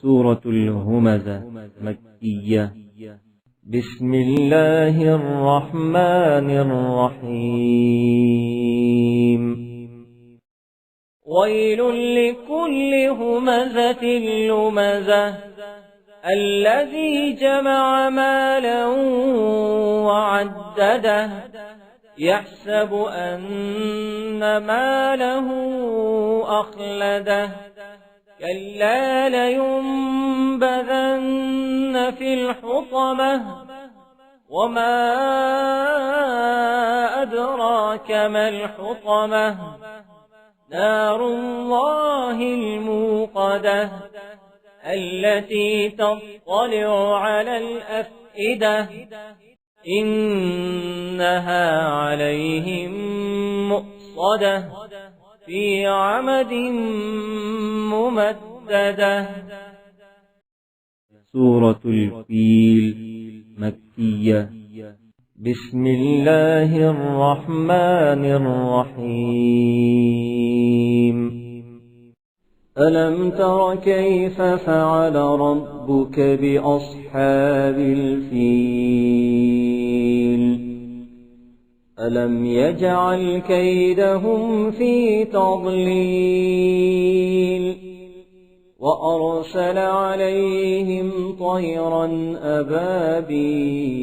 سورة الهمزة مكية. بسم الله الرحمن الرحيم. ويل لكل همزة لمزة الذي جمع مالا وعدده يحسب أن ماله أخلده كلا لينبذن في الحطمة وما أدراك ما الحطمة نار الله الموقدة التي تطلع على الأفئدة إنها عليهم مؤصدة في عمد ممددة. سورة الفيل مكية. بسم الله الرحمن الرحيم. ألم تر كيف فعل ربك بأصحاب الفيل ألم يجعل كيدهم في تضليل وأرسل عليهم طيرا أبابيل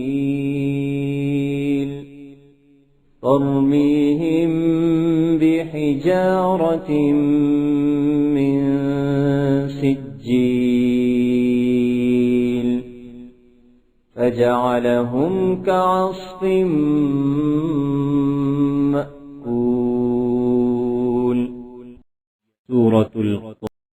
ترميهم بحجارة من سجيل فجعلهم كعصف مأكول. سورة